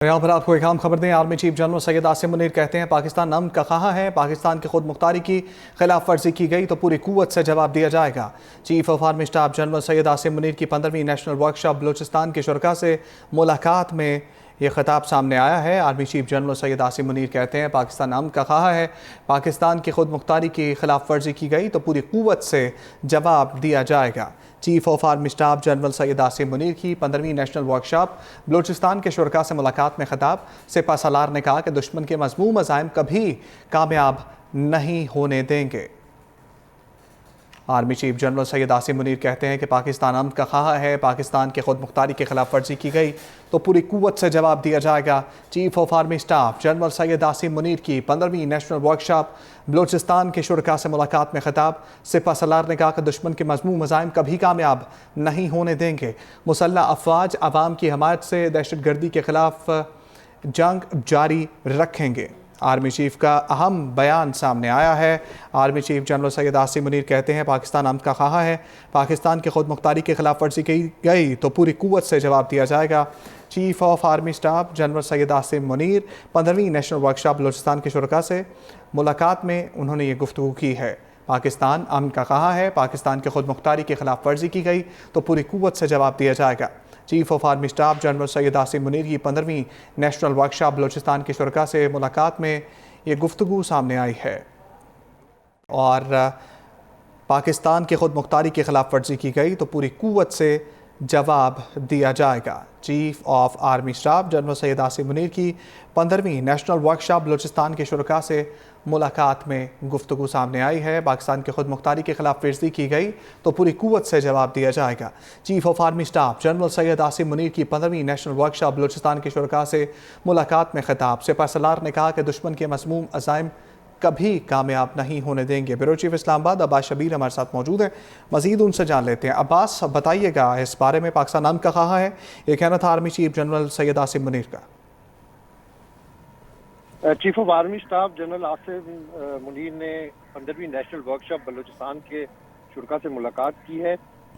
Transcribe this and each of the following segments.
यहाँ पर आपको एक अहम खबर दें। Army chief general Syed Asim Munir कहते हैं पाकिस्तान अमन का ख़्वाह है, पाकिस्तान की खुद मुख्तारी की खिलाफ वर्जी की गई तो पूरी कुव्वत से जवाब दिया जाएगा। Chief of army staff general Syed Asim Munir की 15वीं नेशनल वर्कशॉप बलूचिस्तान के शुरका से मुलाकात में ये खिताब सामने आया है। Army chief general Syed Asim Munir कहते हैं पाकिस्तान अमन का ख़्वाह है, पाकिस्तान की खुद मुख्तारी की खिलाफ वर्जी की गई तो पूरी कुव्वत से जवाब दिया जाएगा। Chief of army staff general Syed Asim Munir की 15वीं नेशनल वर्कशॉप बलूचिस्तान के शुरका से मुलाकात में खिताब। सिपा सलार ने कहा कि दुश्मन के मज़मूम अज़ाइम कभी कामयाब नहीं होने देंगे। Army chief general Syed Asim Munir कहते हैं कि पाकिस्तान अमन का ख़्वाह है, पाकिस्तान की खुद मुख्तारी की खिलाफ वर्जी की गई तो पूरी कुव्वत से जवाब दिया जाएगा। Chief of army staff general Syed Asim Munir की 15वीं नेशनल वर्कशॉप बलूचिस्तान के शुरका से मुलाकात में खिताब। सिपा सलार ने कहा कि दुश्मन के मज़मूम अज़ाइम कभी कामयाब नहीं होने देंगे। मुसल्लह अफवाज अवाम की हमायत से दहशत गर्दी के खिलाफ जंग जारी रखेंगे। आर्मी चीफ का अहम बयान सामने आया है। Army chief general Syed Asim Munir कहते हैं पाकिस्तान अमन का ख़्वाह है, पाकिस्तान की खुद मुख्तारी की खिलाफ वर्जी की गई तो पूरी कुव्वत से जवाब दिया जाएगा। Chief of army staff general Syed Asim Munir 15वीं नेशनल वर्कशॉप बलूचिस्तान के शुरका से मुलाकात में उन्होंने ये गुफ्तगू की है। पाकिस्तान अमन का ख़्वाह है, पाकिस्तान की खुद मुख्तारी की खिलाफ वर्जी की गई तो पूरी कुव्वत से जवाब दिया जाएगा। Chief of army staff general Syed Asim Munir की 15वीं नेशनल वर्कशॉप बलूचिस्तान के शुरका से मुलाकात में ये गुफ्तगू सामने आई है और पाकिस्तान की खुद मुख्तारी की खिलाफ वर्जी की गई तो पूरी कुव्वत से जवाब दिया जाएगा। Chief of army staff general Syed Asim Munir की 15वीं नेशनल वर्कशॉप बलूचिस्तान के शुरका से मुलाकात में गुफ्तगू सामने आई है। पाकिस्तान की खुद मुख्तारी की खिलाफ वर्जी की गई तो पूरी कुव्वत से जवाब दिया जाएगा। Chief of army staff general Syed Asim Munir की 15वीं नेशनल वर्कशॉप बलूचिस्तान के शुरका से मुलाकात में खिताब। सिपा सलार ने कहा कि दुश्मन के मज़मूम अज़ाइम कभी कामयाब नहीं होने देंगे। ब्यूरो चीफ इस्लामाबाद अब्बास शबीर हमारे साथ मौजूद हैं, मज़ीद उनसे जान लेते हैं। अब्बास बताइएगा इस बारे में, पाकिस्तान अमन का ख़्वाह है, ये कहना था army chief general Syed Asim Munir का। Chief of army staff general Asim Munir ने 15वीं नेशनल वर्कशॉप बलूचिस्तान के शुरका से मुलाकात की है।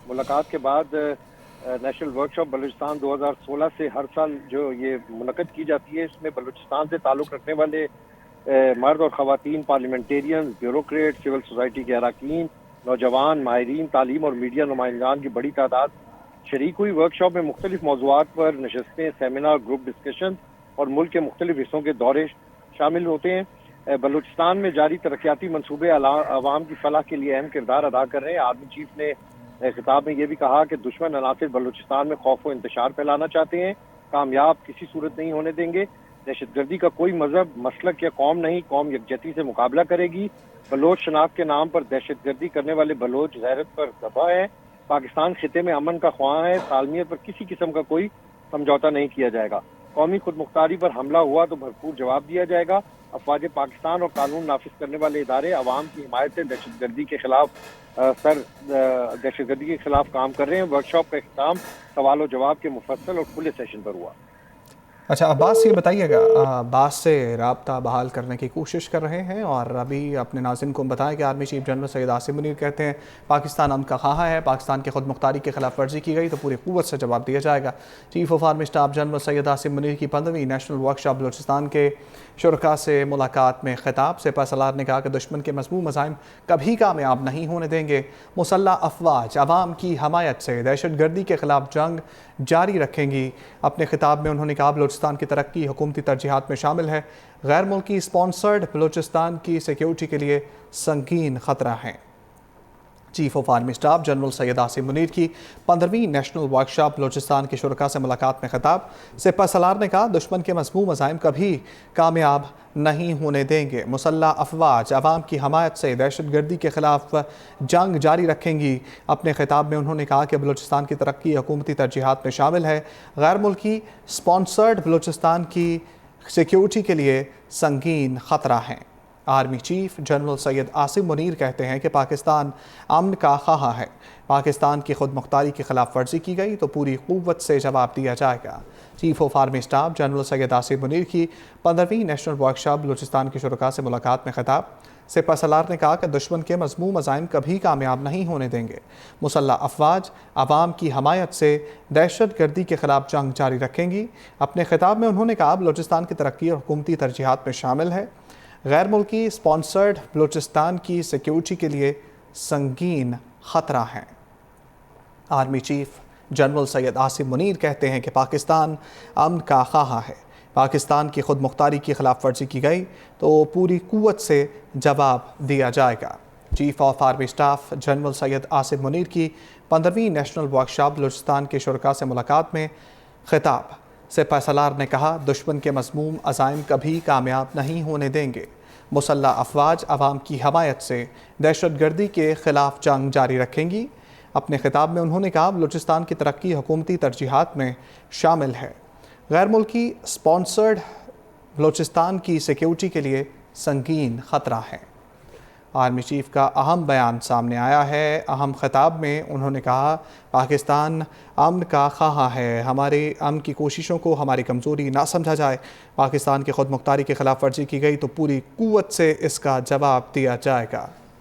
मुलाकात के बाद नेशनल वर्कशॉप बलूचिस्तान 2016 से हर साल जो ये मुनक़द की जाती है, इसमें बलूचिस्तान से ताल्लुक़ रखने वाले मर्द और ख़वातीन, पार्लियामेंटेरियन, ब्यूरोक्रेट, सिविल सोसाइटी के अरकान, नौजवान, माहिरीन तालीम और मीडिया नुमाइंदान की बड़ी तादाद शरीक हुई। वर्कशॉप में मुख्तलिफ मौज़ूआत पर नशस्तें, सेमिनार, ग्रुप डिस्कशन और मुल्क के मुख्तलिफ हिस्सों के दौरे शामिल होते हैं। बलूचिस्तान में जारी तरक्याती मनसूबे आवाम की फलाह के लिए अहम किरदार अदा कर रहे हैं। आर्मी चीफ ने खिताब में यह भी कहा कि दुश्मन अनासिर बलूचिस्तान में खौफ व इंतशार फैलाना चाहते हैं, कामयाब किसी सूरत नहीं होने देंगे। दहशतगर्दी का कोई मजहब, मसलक या कौम नहीं, कौम यकजहती से मुकाबला करेगी। बलोच शनाख्त के नाम पर दहशतगर्दी करने वाले बलोच गैरत पर दबा है। पाकिस्तान खिते में अमन का ख्वाह है, सालमियत पर किसी किस्म का कोई समझौता नहीं किया जाएगा। कौमी खुद मुख्तारी पर हमला हुआ तो भरपूर जवाब दिया जाएगा। अफवाज पाकिस्तान और कानून नाफिज करने वाले इदारे अवाम की हिमायत से दहशतगर्दी के खिलाफ काम कर रहे हैं। वर्कशॉप का इख्तिताम सवाल और जवाब के मुफस्सल और खुले सेशन पर हुआ। अच्छा अब्बास, ये बताइएगा, अब्बास से राब्ता बहाल करने की कोशिश कर रहे हैं और अभी अपने नाज़रीन को बताएं कि army chief general Syed Asim Munir कहते हैं पाकिस्तान अमन का ख़्वाह है, पाकिस्तान की खुद मुख्तारी की खिलाफ वर्जी की गई तो पूरी कुव्वत से जवाब दिया जाएगा। Chief of army staff general Syed Asim Munir की 15वीं नेशनल वर्कशॉप बलूचिस्तान के शुरका से मुलाकात में खिताब। सिपा सलार ने कहा कि दुश्मन के मज़मूम अज़ाइम कभी कामयाब नहीं होने देंगे। मुसल्लह अफवाज अवाम की हमायत से दहशत गर्दी के खिलाफ जंग जारी रखेंगी। अपने खिताब में उन्होंने कहा बलूचिस्तान की तरक्की हुकूमती तरजीहात में शामिल है, गैर मुल्की स्पॉन्सर्ड बलूचिस्तान की सिक्योरिटी के लिए संगीन खतरा है। Chief of army staff general Syed Asim Munir की 15वीं नेशनल वर्कशॉप बलूचिस्तान के शुरका से मुलाकात में खिताब। सिपा सलार ने कहा दुश्मन के मज़मूम अज़ाइम कभी कामयाब नहीं होने देंगे। मुसल्लह अफवाज अवाम की हमायत से दहशत गर्दी के खिलाफ जंग जारी रखेंगी। अपने खिताब में उन्होंने कहा कि बलूचिस्तान की तरक्की हुकूमती तरजीहात में शामिल है, गैर मुल्की स्पॉन्सर्ड बलूचिस्तान की सिक्योरिटी के लिए संगीन खतरा है। Army chief general Syed Asim Munir कहते हैं कि पाकिस्तान अमन का ख़्वाह है, पाकिस्तान की खुद मुख्तारी की खिलाफ वर्जी की गई तो पूरी कुव्वत से जवाब दिया जाएगा। Chief of army staff general Syed Asim Munir की 15वीं नेशनल वर्कशॉप बलूचिस्तान के शुरका से मुलाकात में खिताब। سپہ سالار نے کہا کہ دشمن کے مذموم عزائم کبھی کامیاب نہیں ہونے دیں گے۔ مسلح افواج عوام کی حمایت سے دہشت گردی کے خلاف جنگ جاری رکھیں گی۔ اپنے خطاب میں انہوں نے کہا بلوچستان کی ترقی اور حکومتی ترجیحات میں شامل ہے۔ غیر ملکی سپانسرڈ بلوچستان کی سیکیورٹی کے لیے سنگین خطرہ ہیں۔ Army chief general Syed Asim Munir کہتے ہیں کہ پاکستان امن کا خواہاں ہے۔ پاکستان کی خود مختاری کی خلاف ورزی کی گئی تو پوری قوت سے جواب دیا جائے گا۔ Chief of army staff general Syed Asim Munir کی 15ویں نیشنل ورکشاپ بلوچستان کے شرکاء سے ملاقات میں خطاب۔ سپہ سالار نے کہا دشمن کے مذموم عزائم کبھی کامیاب نہیں ہونے دیں گے۔ مسلح افواج عوام کی حمایت سے دہشت گردی کے خلاف جنگ جاری رکھیں گی۔ اپنے خطاب میں انہوں نے کہا بلوچستان کی ترقی حکومتی ترجیحات میں شامل ہے۔ غیر ملکی سپانسرڈ بلوچستان کی سیکیورٹی کے لیے سنگین خطرہ ہے۔ آرمی چیف کا اہم بیان سامنے آیا ہے۔ اہم خطاب میں انہوں نے کہا پاکستان امن کا خواہاں ہے، ہمارے امن کی کوششوں کو ہماری کمزوری نہ سمجھا جائے۔ پاکستان کی خود مختاری کی خلاف ورزی کی گئی تو پوری قوت سے اس کا جواب دیا جائے گا۔